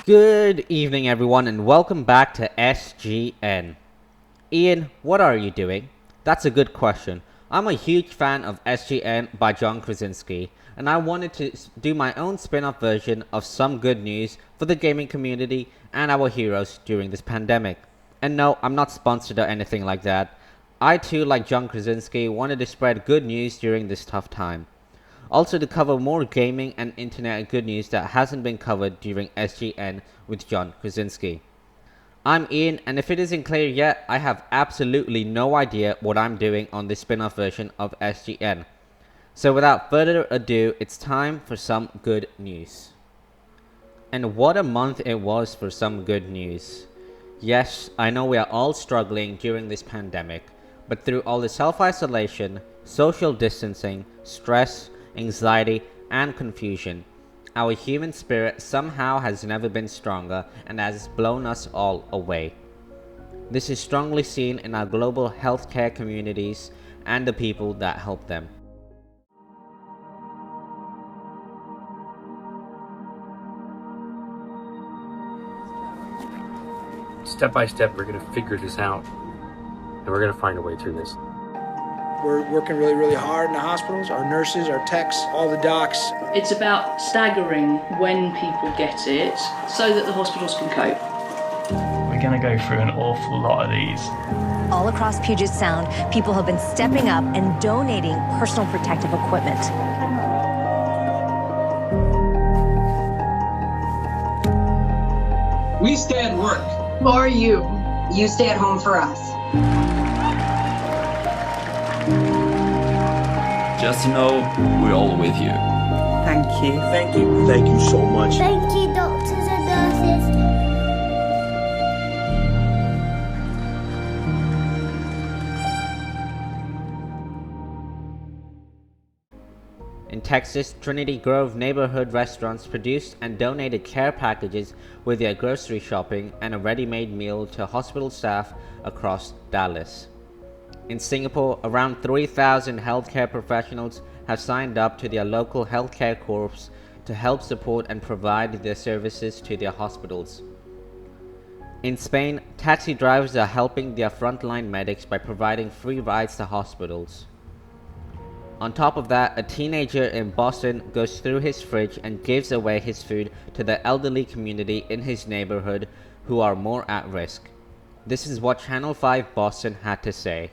Good evening, everyone, and welcome back to SGN. Ian, what are you doing? That's a good question. I'm a huge fan of SGN by John Krasinski, and I wanted to do my own spin-off version of some good news for the gaming community and our heroes during this pandemic. And no, I'm not sponsored or anything like that. I too, like John Krasinski, wanted to spread good news during this tough time. Also to cover more gaming and internet good news that hasn't been covered during SGN with John Krasinski. I'm Ian, and if it isn't clear yet, I have absolutely no idea what I'm doing on this spin-off version of SGN. So without further ado, it's time for some good news. And what a month it was for some good news. Yes, I know we are all struggling during this pandemic, but through all the self-isolation, social distancing, stress, anxiety, and confusion, our human spirit somehow has never been stronger and has blown us all away. This is strongly seen in our global healthcare communities and the people that help them. Step by step, we're going to figure this out, and we're going to find a way through this. We're working really hard in the hospitals, our nurses, our techs, all the docs. It's about staggering when people get it so that the hospitals can cope. We're going to go through an awful lot of these. All across Puget Sound, people have been stepping up and donating personal protective equipment. We stay at work. For you. You stay at home for us. Just know we're all with you. Thank you. Thank you. Thank you so much. Thank you, doctors and nurses. In Texas, Trinity Grove neighborhood restaurants produced and donated care packages with their grocery shopping and a ready-made meal to hospital staff across Dallas. In Singapore, around 3,000 healthcare professionals have signed up to their local healthcare corps to help support and provide their services to their hospitals. In Spain, taxi drivers are helping their frontline medics by providing free rides to hospitals. On top of that, a teenager in Boston goes through his fridge and gives away his food to the elderly community in his neighborhood who are more at risk. This is what Channel 5 Boston had to say.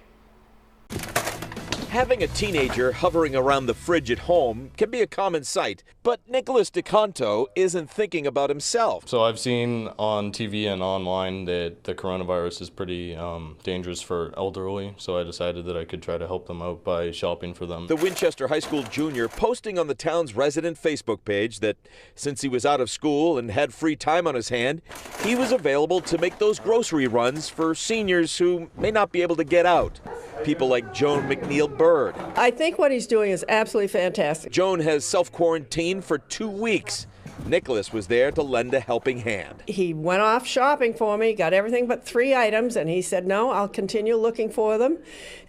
Having a teenager hovering around the fridge at home can be a common sight, but Nicholas DeKanto isn't thinking about himself. So I've seen on TV and online that the coronavirus is pretty dangerous for elderly, so I decided that I could try to help them out by shopping for them. The Winchester High School junior posting on the town's resident Facebook page that since he was out of school and had free time on his hand, he was available to make those grocery runs for seniors who may not be able to get out. People like Joan McNeil Bird. I think what he's doing is absolutely fantastic. Joan has self-quarantined for 2 weeks. Nicholas was there to lend a helping hand. He went off shopping for me, got everything but 3 items, and he said, no, I'll continue looking for them.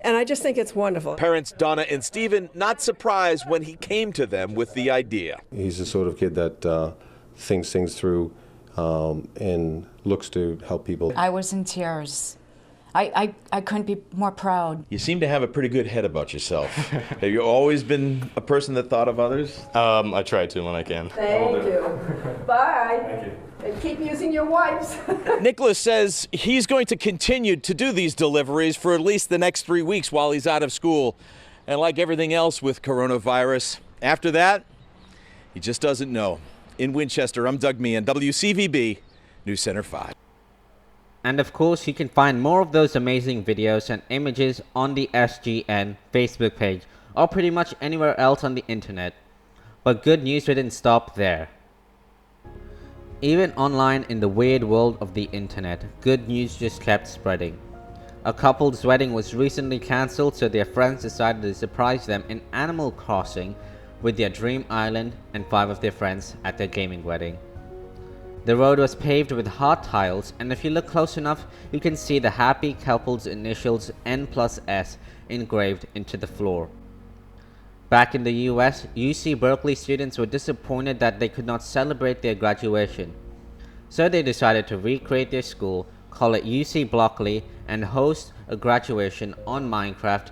And I just think it's wonderful. Parents Donna and Stephen not surprised when he came to them with the idea. He's the sort of kid that thinks things through and looks to help people. I was in tears. I couldn't be more proud. You seem to have a pretty good head about yourself. Have you always been a person that thought of others? I try to when I can. Thank you. Bye. Thank you. And keep using your wipes. Nicholas says he's going to continue to do these deliveries for at least the next 3 weeks while he's out of school. And like everything else with coronavirus, after that, he just doesn't know. In Winchester, I'm Doug Meehan, WCVB, News Center 5. And of course, you can find more of those amazing videos and images on the SGN Facebook page or pretty much anywhere else on the internet. But good news didn't stop there. Even online in the weird world of the internet, good news just kept spreading. A couple's wedding was recently cancelled, so their friends decided to surprise them in Animal Crossing with their dream island and 5 of their friends at their gaming wedding. The road was paved with heart tiles, and if you look close enough, you can see the happy couple's initials N+S engraved into the floor. Back in the US, UC Berkeley students were disappointed that they could not celebrate their graduation. So they decided to recreate their school, call it UC Berkeley, and host a graduation on Minecraft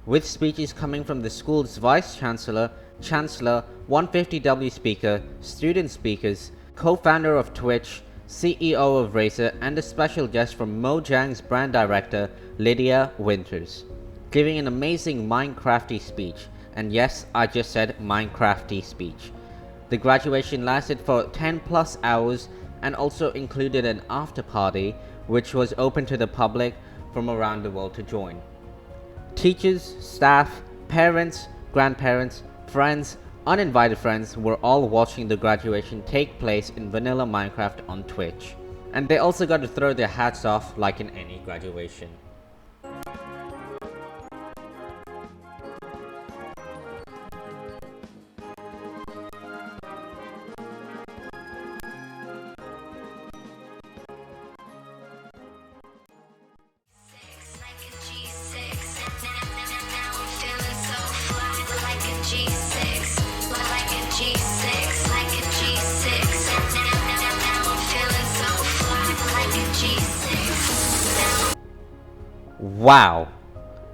with speeches coming from the school's Vice Chancellor, 150W speaker, student speakers, co-founder of Twitch, CEO of Razer, and a special guest from Mojang's brand director, Lydia Winters, giving an amazing Minecrafty speech. And yes, I just said Minecrafty speech. The graduation lasted for 10 plus hours and also included an after party which was open to the public from around the world to join. Teachers, staff, parents, grandparents, friends, uninvited friends were all watching the graduation take place in vanilla Minecraft on Twitch. And they also got to throw their hats off like in any graduation. Wow,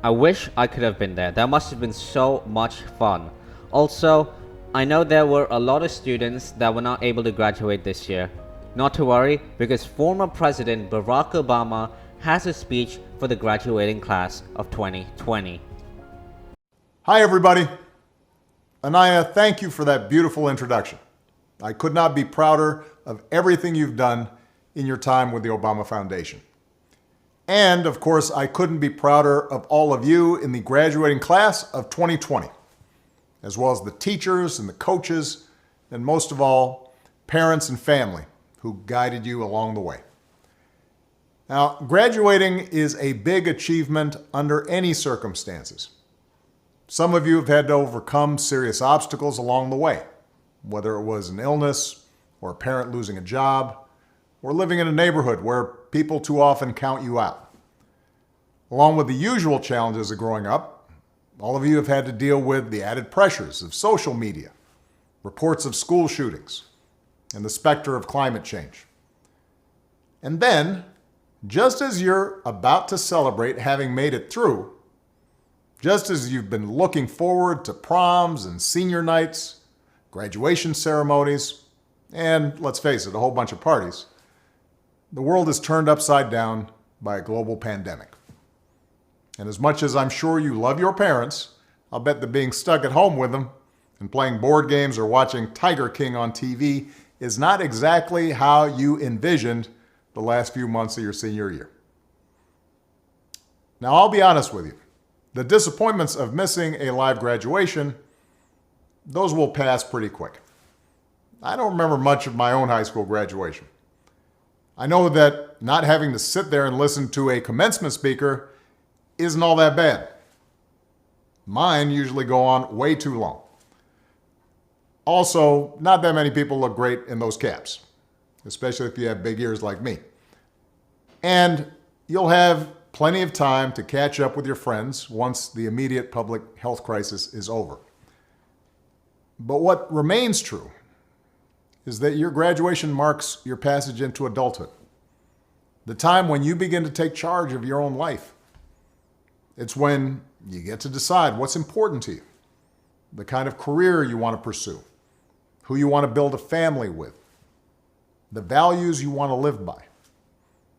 I wish I could have been there. That must have been so much fun. Also, I know there were a lot of students that were not able to graduate this year. Not to worry, because former President Barack Obama has a speech for the graduating class of 2020. Hi everybody. Anaya, thank you for that beautiful introduction. I could not be prouder of everything you've done in your time with the Obama Foundation. And of course, I couldn't be prouder of all of you in the graduating class of 2020, as well as the teachers and the coaches, and most of all, parents and family who guided you along the way. Now, graduating is a big achievement under any circumstances. Some of you have had to overcome serious obstacles along the way, whether it was an illness or a parent losing a job or living in a neighborhood where people too often count you out. Along with the usual challenges of growing up, all of you have had to deal with the added pressures of social media, reports of school shootings, and the specter of climate change. And then, just as you're about to celebrate having made it through, just as you've been looking forward to proms and senior nights, graduation ceremonies, and let's face it, a whole bunch of parties, the world is turned upside down by a global pandemic. And as much as I'm sure you love your parents, I'll bet that being stuck at home with them and playing board games or watching Tiger King on TV is not exactly how you envisioned the last few months of your senior year. Now, I'll be honest with you. The disappointments of missing a live graduation, those will pass pretty quick. I don't remember much of my own high school graduation. I know that not having to sit there and listen to a commencement speaker isn't all that bad. Mine usually go on way too long. Also, not that many people look great in those caps, especially if you have big ears like me. And you'll have plenty of time to catch up with your friends once the immediate public health crisis is over. But what remains true is that your graduation marks your passage into adulthood, the time when you begin to take charge of your own life. It's when you get to decide what's important to you, the kind of career you want to pursue, who you want to build a family with, the values you want to live by.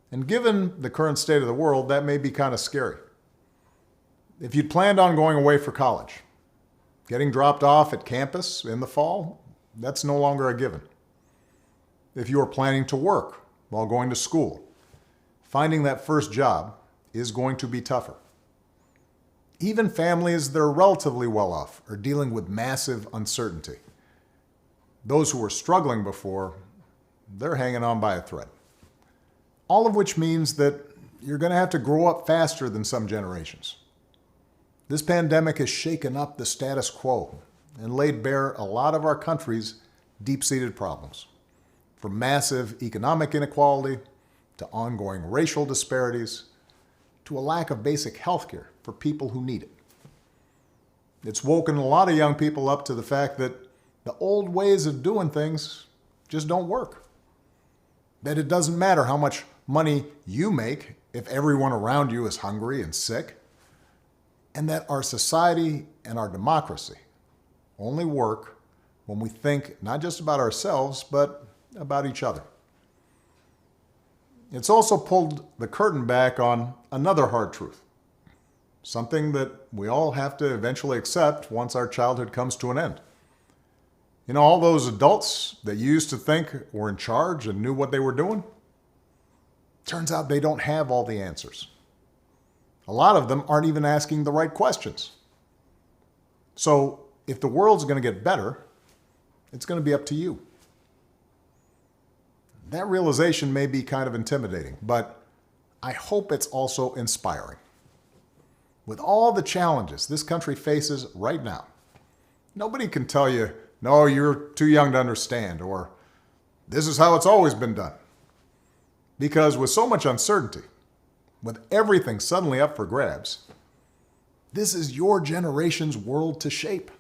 And given the current state of the world, that may be kind of scary. If you'd planned on going away for college, getting dropped off at campus in the fall, that's no longer a given. If you are planning to work while going to school, finding that first job is going to be tougher. Even families that are relatively well off are dealing with massive uncertainty. Those who were struggling before, they're hanging on by a thread. All of which means that you're going to have to grow up faster than some generations. This pandemic has shaken up the status quo and laid bare a lot of our country's deep-seated problems, from massive economic inequality to ongoing racial disparities to a lack of basic health care for people who need it. It's woken a lot of young people up to the fact that the old ways of doing things just don't work. that it doesn't matter how much money you make if everyone around you is hungry and sick, and that our society and our democracy only work when we think not just about ourselves, but about each other. It's also pulled the curtain back on another hard truth, something that we all have to eventually accept once our childhood comes to an end. You know, all those adults that you used to think were in charge and knew what they were doing, turns out they don't have all the answers. A lot of them aren't even asking the right questions. So if the world's going to get better, it's going to be up to you. That realization may be kind of intimidating, but I hope it's also inspiring. With all the challenges this country faces right now, nobody can tell you, no, you're too young to understand, or this is how it's always been done. Because with so much uncertainty, with everything suddenly up for grabs, this is your generation's world to shape.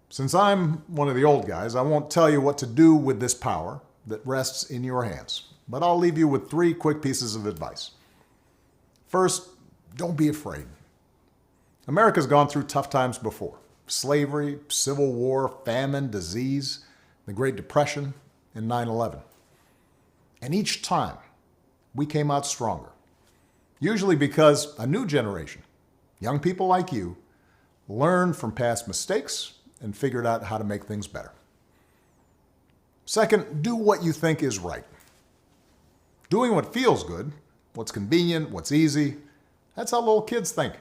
Since I'm one of the old guys, I won't tell you what to do with this power that rests in your hands, but I'll leave you with 3 quick pieces of advice. First, don't be afraid. America's gone through tough times before. Slavery, civil war, famine, disease, the Great Depression, and 9/11. And each time, we came out stronger. Usually because a new generation, young people like you, learned from past mistakes and figured out how to make things better. Second, do what you think is right. Doing what feels good, what's convenient, what's easy, that's how little kids think.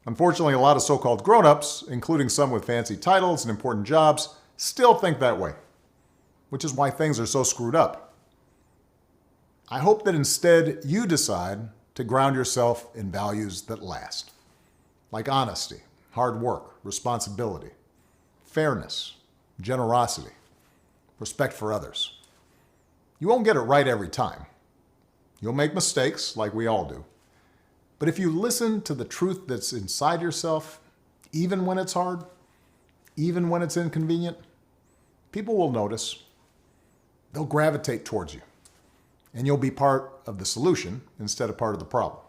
Unfortunately, a lot of so-called grown-ups, including some with fancy titles and important jobs, still think that way, which is why things are so screwed up. I hope that instead you decide to ground yourself in values that last, like honesty, hard work, responsibility, fairness, generosity, respect for others. You won't get it right every time. You'll make mistakes, like we all do. But if you listen to the truth that's inside yourself, even when it's hard, even when it's inconvenient, people will notice. They'll gravitate towards you. And you'll be part of the solution instead of part of the problem.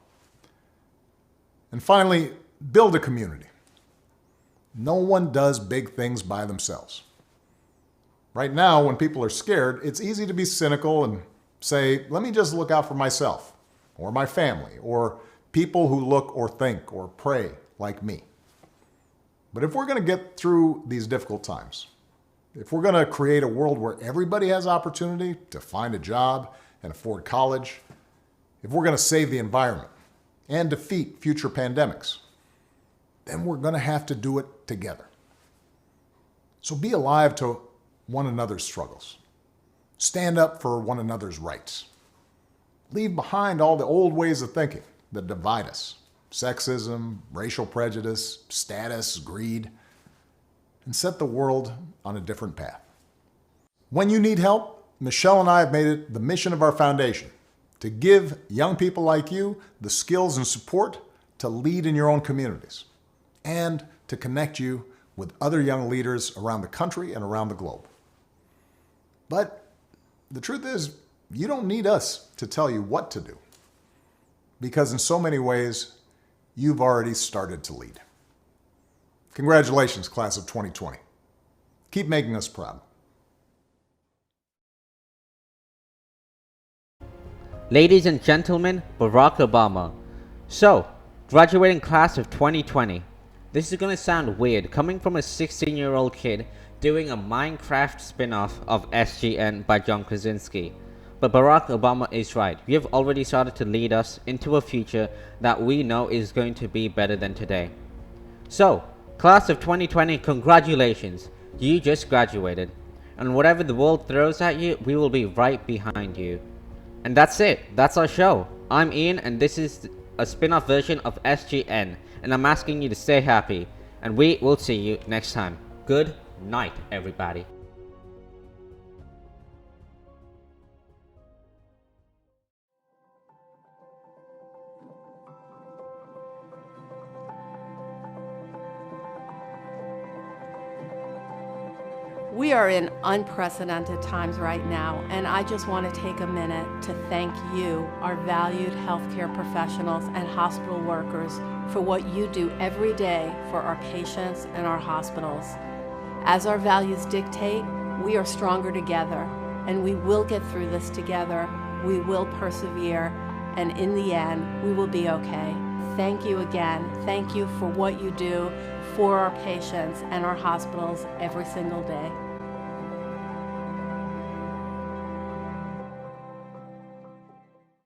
And finally, build a community. No one does big things by themselves. Right now, when people are scared, it's easy to be cynical and say, let me just look out for myself, or my family, or people who look or think or pray like me. But if we're going to get through these difficult times, if we're going to create a world where everybody has opportunity to find a job and afford college, if we're going to save the environment and defeat future pandemics, then we're going to have to do it together. So be alive to one another's struggles. Stand up for one another's rights. Leave behind all the old ways of thinking that divide us. Sexism, racial prejudice, status, greed, and set the world on a different path. When you need help, Michelle and I have made it the mission of our foundation to give young people like you the skills and support to lead in your own communities and to connect you with other young leaders around the country and around the globe. But the truth is, you don't need us to tell you what to do, because in so many ways, you've already started to lead. Congratulations, class of 2020. Keep making us proud. Ladies and gentlemen, Barack Obama. So, graduating class of 2020. This is gonna sound weird coming from a 16-year-old kid doing a Minecraft spin-off of SGN by John Krasinski. But Barack Obama is right. You have already started to lead us into a future that we know is going to be better than today. So, class of 2020, congratulations. You just graduated. And whatever the world throws at you, we will be right behind you. And that's it. That's our show. I'm Ian, and this is a spin-off version of SGN. And I'm asking you to stay happy. And we will see you next time. Good night, everybody. We are in unprecedented times right now, and I just want to take a minute to thank you, our valued healthcare professionals and hospital workers, for what you do every day for our patients and our hospitals. As our values dictate, we are stronger together, and we will get through this together. We will persevere, and in the end, we will be okay. Thank you again. Thank you for what you do for our patients and our hospitals every single day.